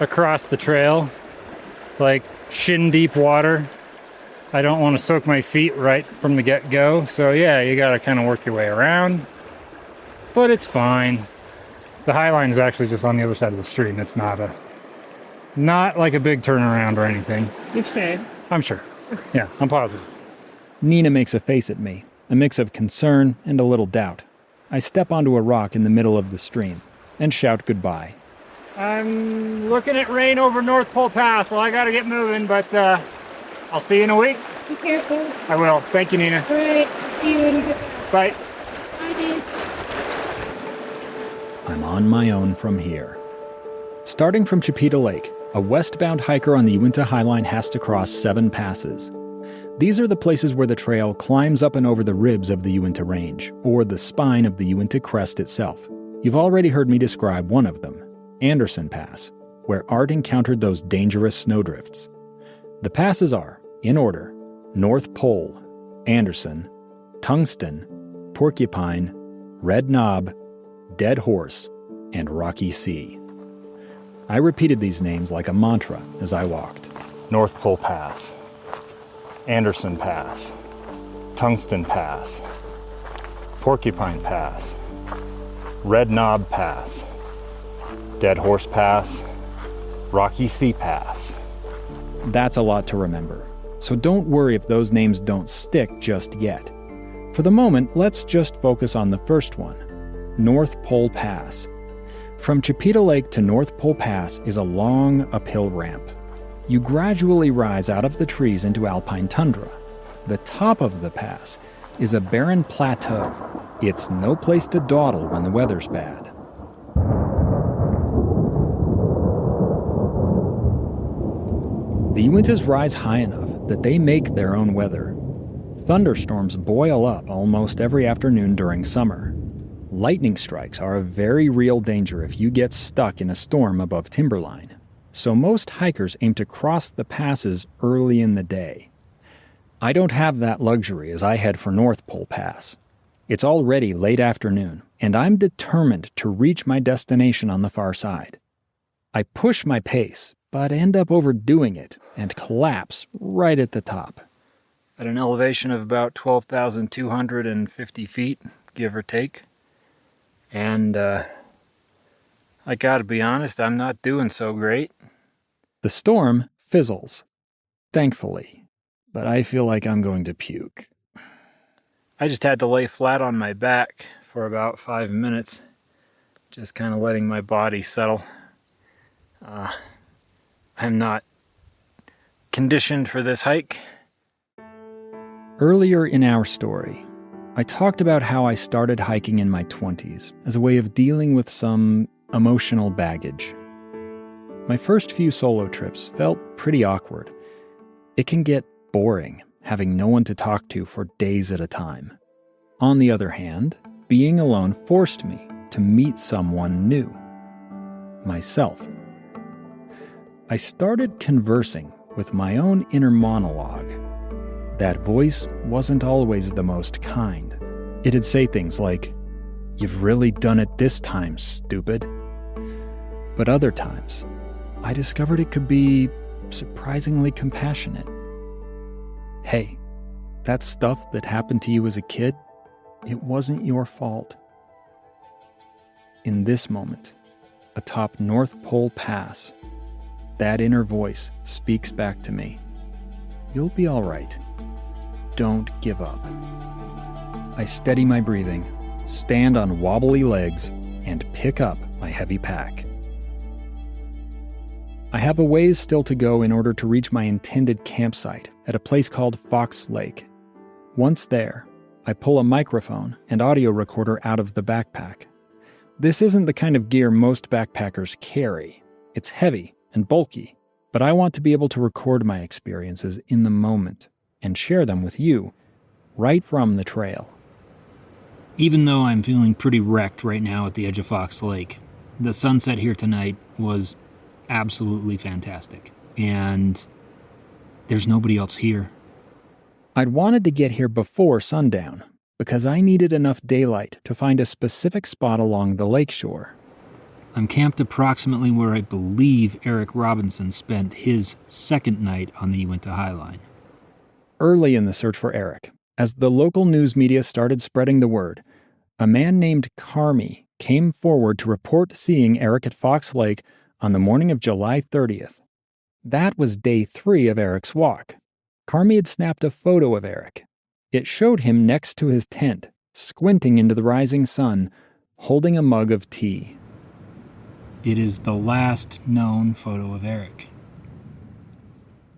across the trail, like shin-deep water, I don't want to soak my feet right from the get-go. So yeah, you got to kind of work your way around. But it's fine. The Highline is actually just on the other side of the stream. It's not like a big turnaround or anything. You're sure? I'm sure. Yeah, I'm positive. Nina makes a face at me, a mix of concern and a little doubt. I step onto a rock in the middle of the stream and shout goodbye. I'm looking at rain over North Pole Pass, so I gotta get moving, but I'll see you in a week. Be careful. I will. Thank you, Nina. All right. See you when you get back. Bye. Bye, Dave. I'm on my own from here. Starting from Chipeta Lake, a westbound hiker on the Uinta Highline has to cross 7 passes. These are the places where the trail climbs up and over the ribs of the Uinta Range, or the spine of the Uinta crest itself. You've already heard me describe one of them, Anderson Pass, where Art encountered those dangerous snowdrifts. The passes are, in order, North Pole, Anderson, Tungsten, Porcupine, Red Knob, Dead Horse, and Rocky Sea. I repeated these names like a mantra as I walked. North Pole Pass, Anderson Pass, Tungsten Pass, Porcupine Pass, Red Knob Pass, Dead Horse Pass, Rocky Sea Pass. That's a lot to remember, so don't worry if those names don't stick just yet. For the moment, let's just focus on the first one, North Pole Pass. From Chipeta Lake to North Pole Pass is a long uphill ramp. You gradually rise out of the trees into alpine tundra. The top of the pass is a barren plateau. It's no place to dawdle when the weather's bad. The Uintas rise high enough that they make their own weather. Thunderstorms boil up almost every afternoon during summer. Lightning strikes are a very real danger if you get stuck in a storm above timberline. So most hikers aim to cross the passes early in the day. I don't have that luxury as I head for North Pole Pass. It's already late afternoon, and I'm determined to reach my destination on the far side. I push my pace, but end up overdoing it and collapse right at the top. At an elevation of about 12,250 feet, give or take. And, I gotta be honest, I'm not doing so great. The storm fizzles, thankfully, but I feel like I'm going to puke. I just had to lay flat on my back for about 5 minutes, just kind of letting my body settle. I'm not conditioned for this hike. Earlier in our story, I talked about how I started hiking in my 20s as a way of dealing with some emotional baggage. My first few solo trips felt pretty awkward. It can get boring having no one to talk to for days at a time. On the other hand, being alone forced me to meet someone new. Myself. I started conversing with my own inner monologue. That voice wasn't always the most kind. It'd say things like, "You've really done it this time, stupid." But other times, I discovered it could be surprisingly compassionate. Hey, that stuff that happened to you as a kid, it wasn't your fault. In this moment, atop North Pole Pass, that inner voice speaks back to me. You'll be all right. Don't give up. I steady my breathing, stand on wobbly legs, and pick up my heavy pack. I have a ways still to go in order to reach my intended campsite at a place called Fox Lake. Once there, I pull a microphone and audio recorder out of the backpack. This isn't the kind of gear most backpackers carry. It's heavy and bulky, but I want to be able to record my experiences in the moment and share them with you right from the trail. Even though I'm feeling pretty wrecked right now at the edge of Fox Lake, the sunset here tonight was absolutely fantastic, and there's nobody else here. I'd wanted to get here before sundown because I needed enough daylight to find a specific spot along the lakeshore. I'm camped approximately where I believe Eric Robinson spent his second night on the Uinta Highline. Early in the search for Eric, as the local news media started spreading the word, a man named Carmi came forward to report seeing Eric at Fox Lake on the morning of July 30th. That was day 3 of Eric's walk. Carmi had snapped a photo of Eric. It showed him next to his tent, squinting into the rising sun, holding a mug of tea. It is the last known photo of Eric.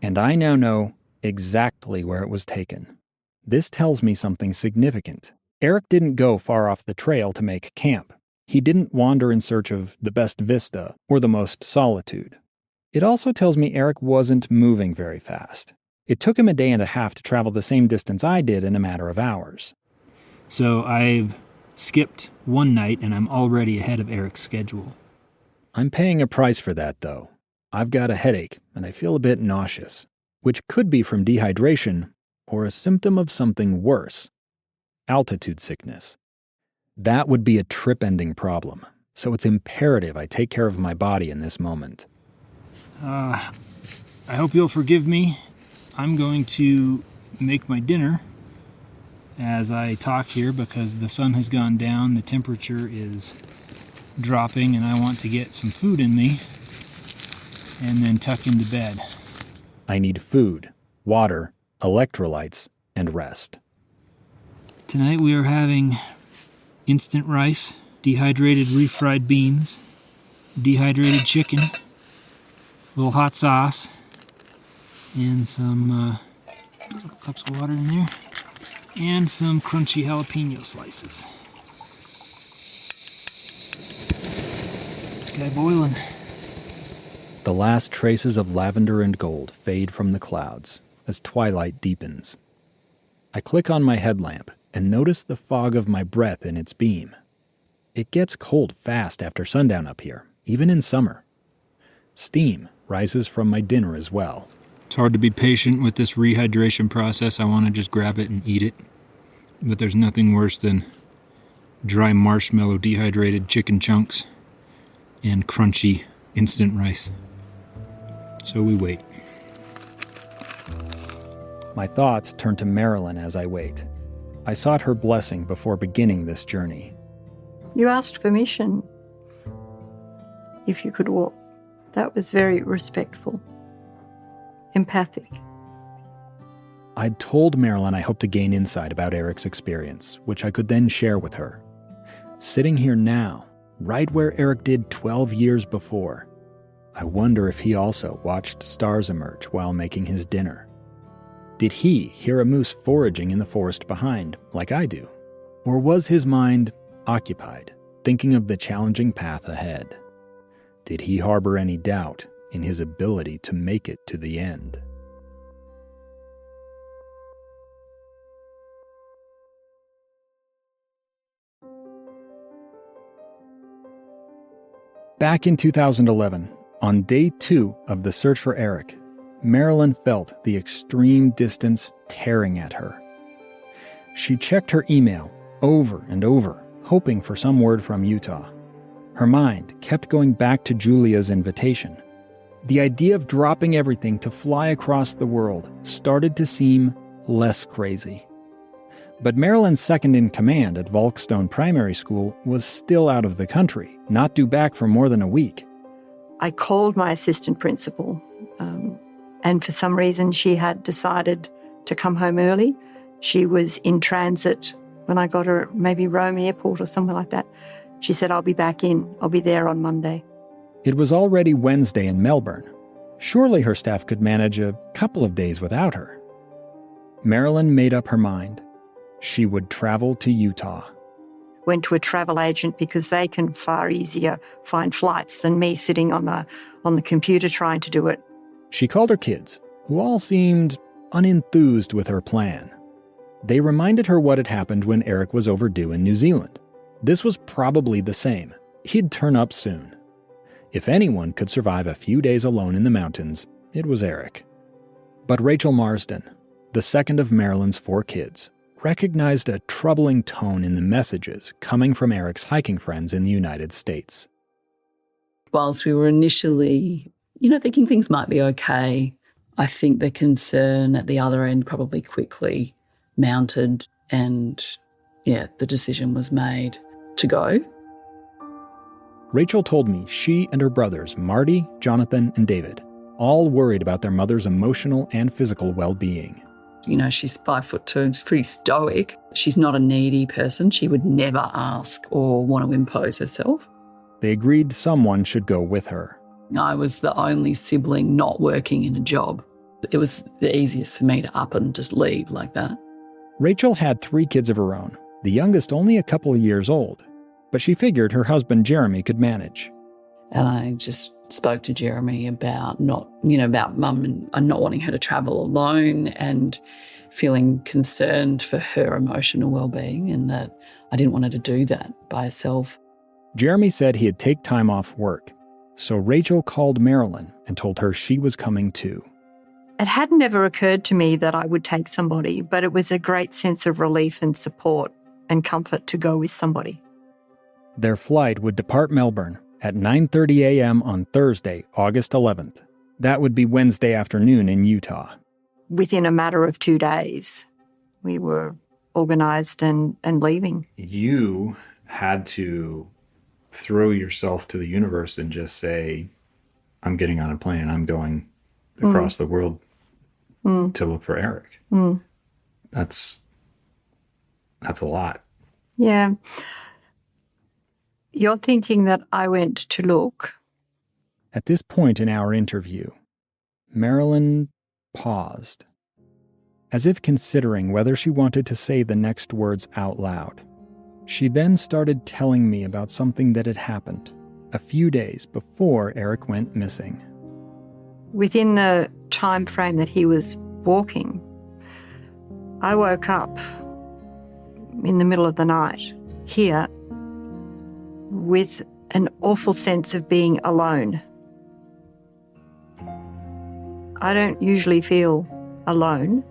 And I now know exactly where it was taken. This tells me something significant. Eric didn't go far off the trail to make camp. He didn't wander in search of the best vista or the most solitude. It also tells me Eric wasn't moving very fast. It took him a day and a half to travel the same distance I did in a matter of hours. So I've skipped one night and I'm already ahead of Eric's schedule. I'm paying a price for that, though. I've got a headache and I feel a bit nauseous, which could be from dehydration or a symptom of something worse: altitude sickness. That would be a trip-ending problem, so it's imperative I take care of my body in this moment. I hope you'll forgive me. I'm going to make my dinner as I talk here because the sun has gone down, the temperature is dropping, and I want to get some food in me and then tuck into bed. I need food, water, electrolytes, and rest. Tonight we are having instant rice, dehydrated refried beans, dehydrated chicken, a little hot sauce, and some cups of water in there, and some crunchy jalapeno slices. Sky boiling. The last traces of lavender and gold fade from the clouds as twilight deepens. I click on my headlamp and notice the fog of my breath in its beam. It gets cold fast after sundown up here, even in summer. Steam rises from my dinner as well. It's hard to be patient with this rehydration process. I want to just grab it and eat it. But there's nothing worse than dry marshmallow dehydrated chicken chunks and crunchy instant rice. So we wait. My thoughts turn to Marilyn as I wait. I sought her blessing before beginning this journey. You asked permission if you could walk. That was very respectful, empathic. I'd told Marilyn I hoped to gain insight about Eric's experience, which I could then share with her. Sitting here now, right where Eric did 12 years before, I wonder if he also watched stars emerge while making his dinner. Did he hear a moose foraging in the forest behind, like I do? Or was his mind occupied, thinking of the challenging path ahead? Did he harbor any doubt in his ability to make it to the end? Back in 2011, on day 2 of the search for Eric, Marilyn felt the extreme distance tearing at her. She checked her email over and over, hoping for some word from Utah. Her mind kept going back to Julia's invitation. The idea of dropping everything to fly across the world started to seem less crazy. But Marilyn's second-in-command at Volkstone Primary School was still out of the country, not due back for more than a week. I called my assistant principal, and for some reason she had decided to come home early. She was in transit when I got her, maybe Rome Airport or somewhere like that. She said, I'll be there on Monday. It was already Wednesday in Melbourne. Surely her staff could manage a couple of days without her. Marilyn made up her mind. She would travel to Utah. Went to a travel agent because they can far easier find flights than me sitting on the computer trying to do it. She called her kids, who all seemed unenthused with her plan. They reminded her what had happened when Eric was overdue in New Zealand. This was probably the same. He'd turn up soon. If anyone could survive a few days alone in the mountains, it was Eric. But Rachel Marsden, the second of Marilyn's 4 kids, recognized a troubling tone in the messages coming from Eric's hiking friends in the United States. Whilst we were initially, thinking things might be okay, I think the concern at the other end probably quickly mounted and, the decision was made to go. Rachel told me she and her brothers, Marty, Jonathan, and David, all worried about their mother's emotional and physical well-being. She's 5'2", she's pretty stoic. She's not a needy person. She would never ask or want to impose herself. They agreed someone should go with her. I was the only sibling not working in a job. It was the easiest for me to up and just leave like that. Rachel had 3 kids of her own, the youngest only a couple of years old, but she figured her husband Jeremy could manage. And I just spoke to Jeremy about about Mum and not wanting her to travel alone and feeling concerned for her emotional well-being and that I didn't want her to do that by herself. Jeremy said he'd take time off work, so Rachel called Marilyn and told her she was coming too. It had never occurred to me that I would take somebody, but it was a great sense of relief and support and comfort to go with somebody. Their flight would depart Melbourne at 9:30 a.m. on Thursday, August 11th. That would be Wednesday afternoon in Utah. Within a matter of 2 days, we were organized and leaving. You had to throw yourself to the universe and just say, I'm getting on a plane and I'm going across the world to look for Eric. That's a lot. Yeah. You're thinking that I went to look. At this point in our interview, Marilyn paused, as if considering whether she wanted to say the next words out loud. She then started telling me about something that had happened a few days before Eric went missing. Within the time frame that he was walking, I woke up in the middle of the night here with an awful sense of being alone. I don't usually feel alone.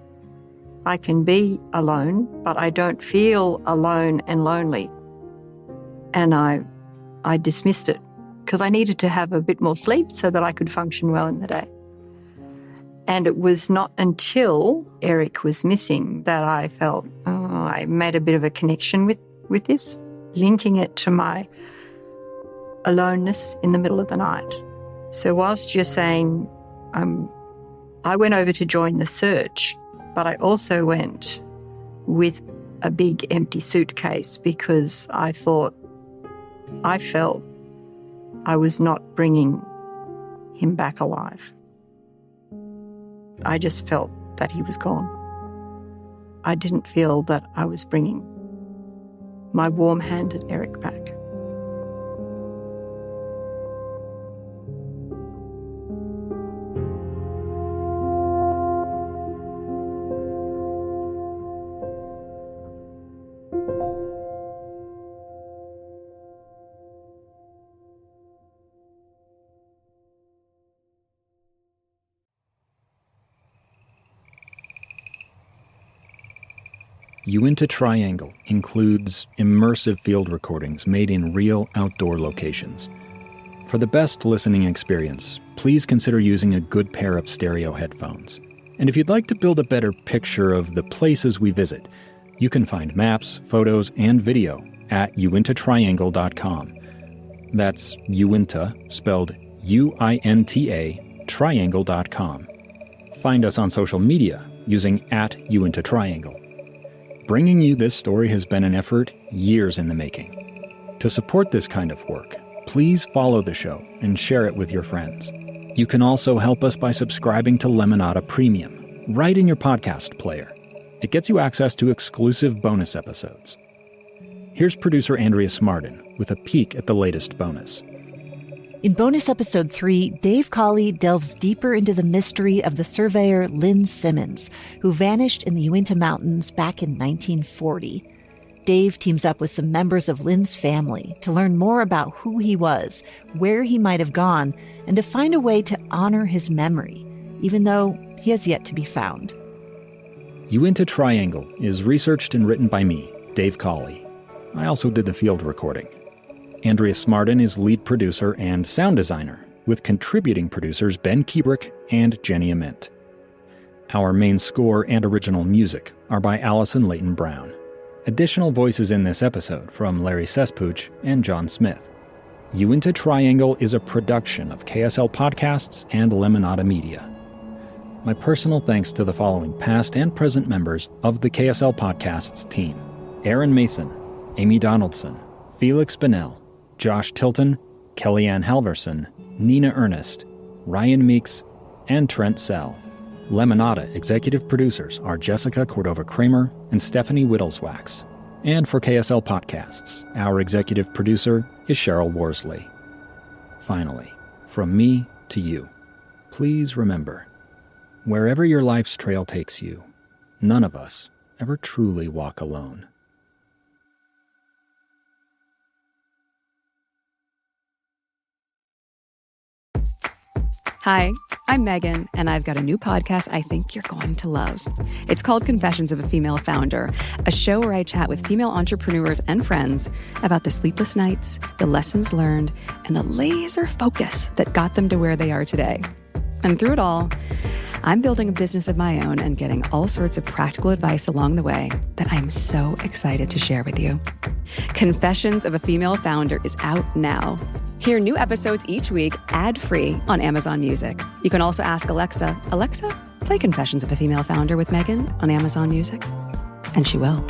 I can be alone, but I don't feel alone and lonely. And I dismissed it because I needed to have a bit more sleep so that I could function well in the day. And it was not until Eric was missing that I felt, I made a bit of a connection with this, linking it to my aloneness in the middle of the night. So whilst you're saying, I went over to join the search, but I also went with a big empty suitcase because I felt I was not bringing him back alive. I just felt that he was gone. I didn't feel that I was bringing my warm-handed Eric back. Uinta Triangle includes immersive field recordings made in real outdoor locations. For the best listening experience, please consider using a good pair of stereo headphones. And if you'd like to build a better picture of the places we visit, you can find maps, photos, and video at uintatriangle.com. That's Uinta, spelled U-I-N-T-A, triangle.com. Find us on social media using @UintaTriangle. Bringing you this story has been an effort years in the making. To support this kind of work, please follow the show and share it with your friends. You can also help us by subscribing to Lemonada Premium, right in your podcast player. It gets you access to exclusive bonus episodes. Here's producer Andrea Smartin with a peek at the latest bonus. In bonus episode 3, Dave Cawley delves deeper into the mystery of the surveyor Lynn Simmons, who vanished in the Uinta Mountains back in 1940. Dave teams up with some members of Lynn's family to learn more about who he was, where he might have gone, and to find a way to honor his memory, even though he has yet to be found. Uinta Triangle is researched and written by me, Dave Cawley. I also did the field recording. Andrea Smartin is lead producer and sound designer, with contributing producers Ben Kubrick and Jenny Ament. Our main score and original music are by Allison Leighton Brown. Additional voices in this episode from Larry Sespuch and John Smith. Uinta Triangle is a production of KSL Podcasts and Lemonada Media. My personal thanks to the following past and present members of the KSL Podcasts team: Aaron Mason, Amy Donaldson, Felix Bennell, Josh Tilton, Kellyanne Halverson, Nina Ernest, Ryan Meeks, and Trent Sell. Lemonada executive producers are Jessica Cordova-Kramer and Stephanie Whittleswax. And for KSL Podcasts, our executive producer is Cheryl Worsley. Finally, from me to you, please remember, wherever your life's trail takes you, none of us ever truly walk alone. Hi, I'm Megan, and I've got a new podcast I think you're going to love. It's called Confessions of a Female Founder, a show where I chat with female entrepreneurs and friends about the sleepless nights, the lessons learned, and the laser focus that got them to where they are today. And through it all, I'm building a business of my own and getting all sorts of practical advice along the way that I'm so excited to share with you. Confessions of a Female Founder is out now. Hear new episodes each week, ad-free on Amazon Music. You can also ask Alexa, "Alexa, play Confessions of a Female Founder with Megan" on Amazon Music. And she will.